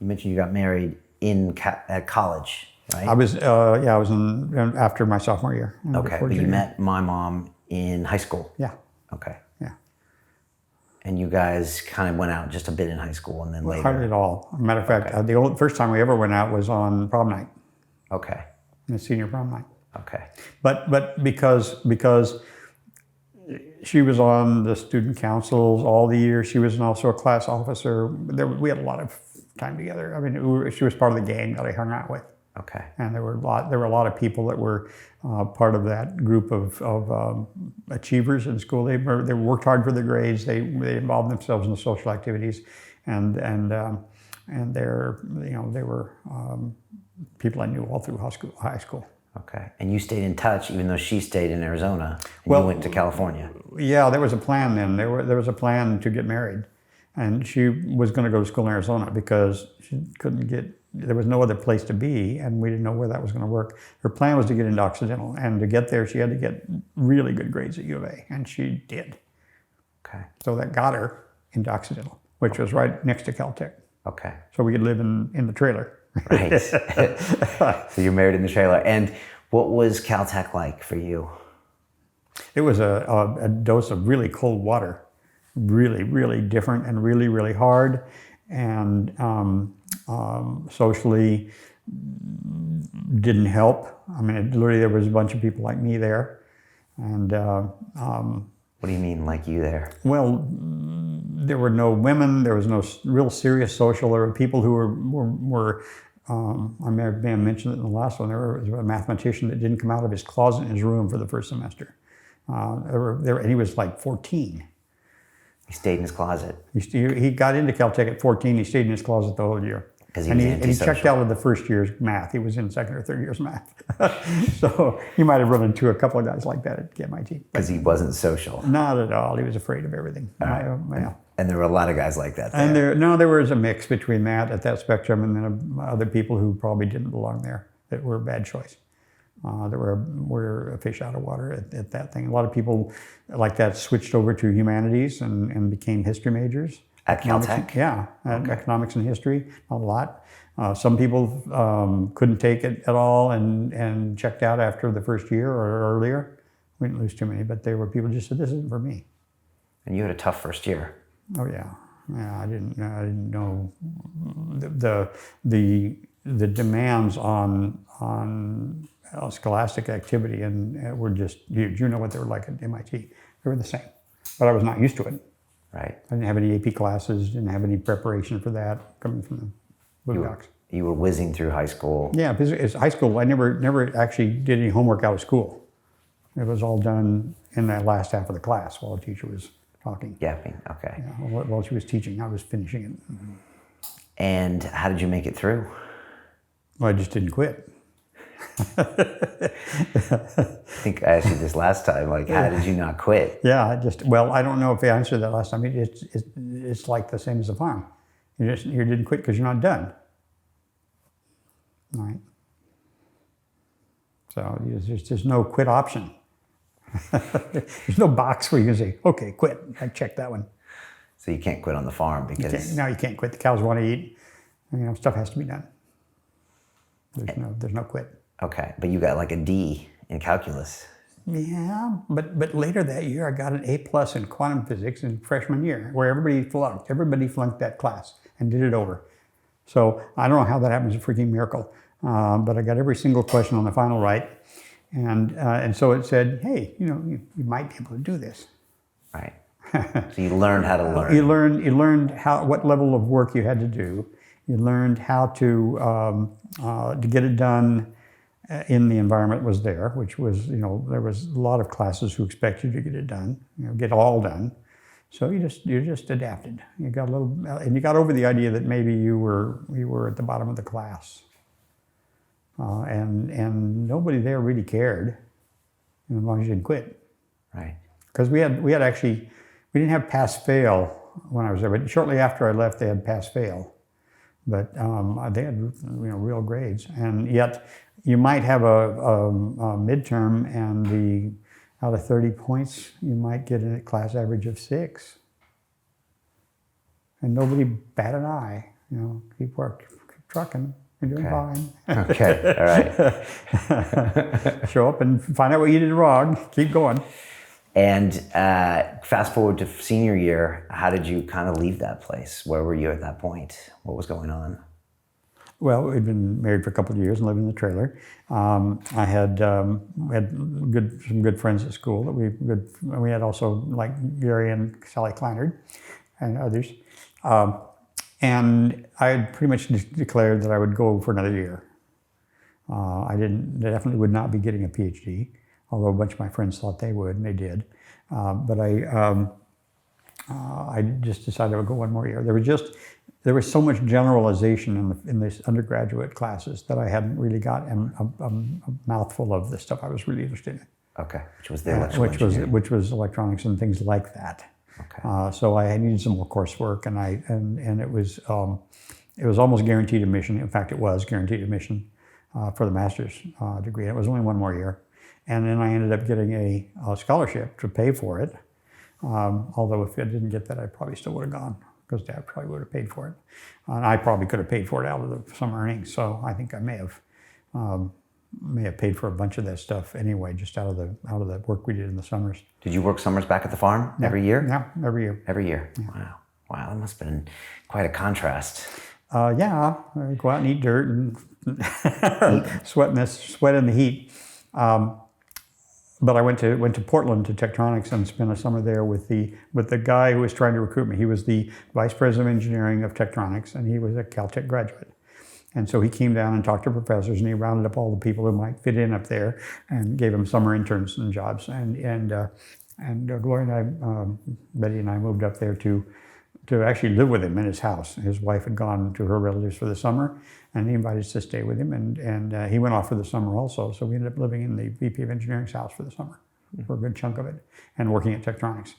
You mentioned you got married at college, right? I was after my sophomore year. Okay, but you met my mom in high school. Yeah. Okay. Yeah. And you guys kind of went out just a bit in high school, and then later. Hardly at all. As a matter of fact, the first time we ever went out was on prom night. Okay. The senior prom night. Okay. But because she was on the student councils all the years, she was also a class officer. We had a lot of time together. I mean, she was part of the gang that I hung out with. Okay. And there were a lot of people that were part of that group of achievers in school. They worked hard for their grades. They involved themselves in the social activities, and they were people I knew all through high school. Okay. And you stayed in touch, even though she stayed in Arizona, and you went to California. Yeah, there was a plan then. There was a plan to get married, and she was going to go to school in Arizona because she couldn't get. There was no other place to be, and we didn't know where that was going to work. Her plan was to get into Occidental, and to get there, she had to get really good grades at U of A, and she did. Okay. So that got her into Occidental, which was right next to Caltech. Okay. So we could live in the trailer. Right. So you're married in the trailer. And what was Caltech like for you? It was a dose of really cold water, really, really different and really, really hard. And socially didn't help. I mean, literally there was a bunch of people like me there. And what do you mean, like you there? well, there were no women, there was no real serious social. There were people who were I may have mentioned it in the last one, there was a mathematician that didn't come out of his closet in his room for the first semester. And he was like 14. He stayed in his closet. He got into Caltech at 14, he stayed in his closet the whole year. And he checked out of the first year's math. He was in second or third year's math. So he might have run into a couple of guys like that at MIT. Because he wasn't social. Not at all. He was afraid of everything. Yeah. And there were a lot of guys like that there. And there was a mix between that spectrum, and then other people who probably didn't belong there that were a bad choice. That were a fish out of water at that thing. A lot of people like that switched over to humanities and became history majors. At Caltech? Yeah, economics and history, not a lot. Some people couldn't take it at all and checked out after the first year or earlier. We didn't lose too many, but there were people who just said, this isn't for me. And you had a tough first year. Oh yeah, I didn't know the demands on scholastic activity and were just huge. You know what they were like at MIT. They were the same, but I was not used to it. Right. I didn't have any AP classes, didn't have any preparation for that coming from the Boondocks. You were whizzing through high school. Yeah, because it's high school, I never actually did any homework out of school. It was all done in that last half of the class while the teacher was talking. Yapping, okay. Yeah, while she was teaching, I was finishing it. And how did you make it through? Well, I just didn't quit. I think I asked you this last time, like, how did you not quit? Yeah, I don't know if I answered that last time. It's like the same as the farm. You didn't quit because you're not done. All right. So there's no quit option. There's no box where you can say, okay, quit. I checked that one. So you can't quit on the farm because... No, you can't quit. The cows want to eat. Stuff has to be done. There's no quit. Okay, but you got like a D in calculus. Yeah, but later that year I got an A+ in quantum physics in freshman year, where everybody flunked. Everybody flunked that class and did it over. So I don't know how that happens, a freaking miracle. But I got every single question on the final right. And so it said, hey, you might be able to do this. Right. So you learned how to learn. You learned what level of work you had to do. You learned how to get it done in the environment was there, which was, there was a lot of classes who expect you to get it done, get all done. So you just adapted. You got and you got over the idea that maybe you were at the bottom of the class. And nobody there really cared, as long as you didn't quit. Right. Because we didn't have pass-fail when I was there, but shortly after I left, they had pass-fail. But they had real grades, and yet you might have a midterm, and out of 30 points, you might get a class average of 6, and nobody bat an eye. keep trucking. You're doing fine. Okay, all right. Show up and find out what you did wrong. Keep going. And fast forward to senior year, how did you kind of leave that place? Where were you at that point? What was going on? Well, we'd been married for a couple of years and lived in the trailer. I had some good friends at school that we had also, like Gary and Sally Kleinard and others. And I had pretty much declared that I would go for another year. I definitely would not be getting a PhD, although a bunch of my friends thought they would, and they did. But I just decided I would go one more year. There was so much generalization in this undergraduate classes that I hadn't really got a mouthful of the stuff I was really interested in. Okay, which was the electrical engineering. Which was electronics and things like that. Okay. So I needed some more coursework, and it was almost guaranteed admission. In fact, it was guaranteed admission for the master's degree. It was only one more year, and then I ended up getting a scholarship to pay for it. Although if I didn't get that, I probably still would have gone, because Dad probably would have paid for it. And I probably could have paid for it out of the summer earnings. So I think I may have paid for a bunch of that stuff anyway, just out of the work we did in the summers. Did you work summers back at the farm every year? Yeah, every year. Every year. Yeah. Wow, that must have been quite a contrast. Yeah, I go out and eat dirt and sweat in the heat. But I went to Portland to Tektronix and spent a summer there with the guy who was trying to recruit me. He was the vice president of engineering of Tektronix, and he was a Caltech graduate. And so he came down and talked to professors, and he rounded up all the people who might fit in up there, and gave them summer interns and jobs. And Gloria and I, Betty and I, moved up there to actually live with him in his house. His wife had gone to her relatives for the summer, and he invited us to stay with him. And he went off for the summer also. So we ended up living in the VP of Engineering's house for the summer, for a good chunk of it, and working at Tektronix.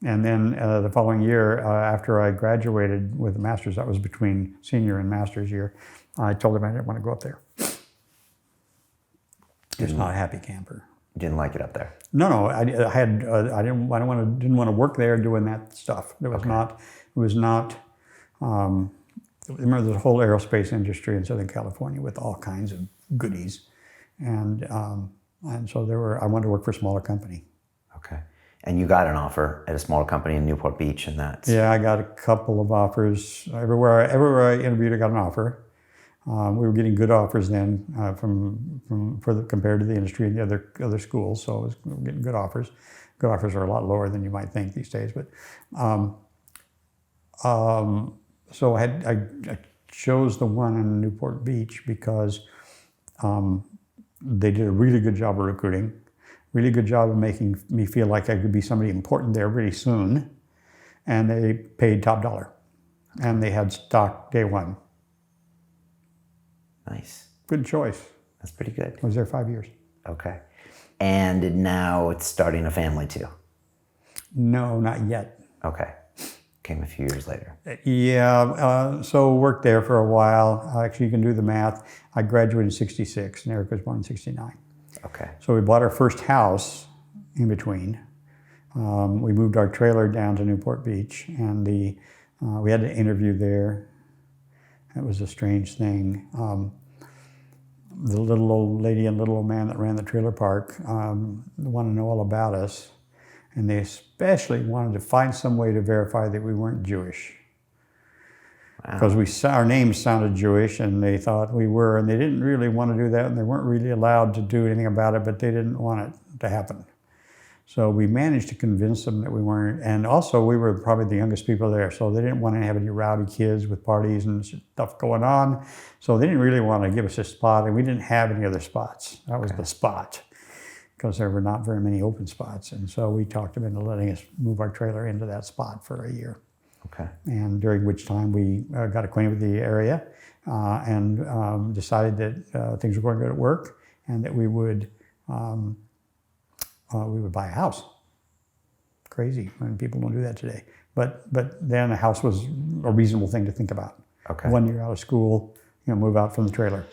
And then the following year, after I graduated with a master's, that was between senior and master's year, I told him I didn't want to go up there. It's not a happy camper. You didn't like it up there? No, I didn't want to work there doing that stuff. Remember the whole aerospace industry in Southern California with all kinds of goodies, and so I wanted to work for a smaller company. Okay. And you got an offer at a smaller company in Newport Beach, and that's... Yeah, I got a couple of offers. Everywhere I interviewed, I got an offer. We were getting good offers then compared to the industry and the other schools, so we were getting good offers. Good offers are a lot lower than you might think these days, but so I chose the one in Newport Beach because they did a really good job of recruiting. Really good job of making me feel like I could be somebody important there really soon. And they paid top dollar. And they had stock day one. Nice. Good choice. That's pretty good. I was there 5 years. Okay. And now it's starting a family too? No, not yet. Okay. Came a few years later. Yeah, so worked there for a while. Actually, you can do the math. I graduated in 66 and Eric was born in 69. Okay. So we bought our first house in between. We moved our trailer down to Newport Beach, and we had an interview there. It was a strange thing. The little old lady and little old man that ran the trailer park wanted to know all about us, and they especially wanted to find some way to verify that we weren't Jewish. Because our names sounded Jewish, and they thought we were, and they didn't really want to do that, and they weren't really allowed to do anything about it, but they didn't want it to happen. So we managed to convince them that we weren't, and also we were probably the youngest people there, so they didn't want to have any rowdy kids with parties and stuff going on. So they didn't really want to give us a spot, and we didn't have any other spots. That was the spot, because there were not very many open spots, and so we talked them into letting us move our trailer into that spot for a year. Okay. And during which time we got acquainted with the area and decided that things were going good at work, and that we would buy a house. Crazy, I mean, people don't do that today. But then a house was a reasonable thing to think about. Okay. 1 year out of school, move out from the trailer.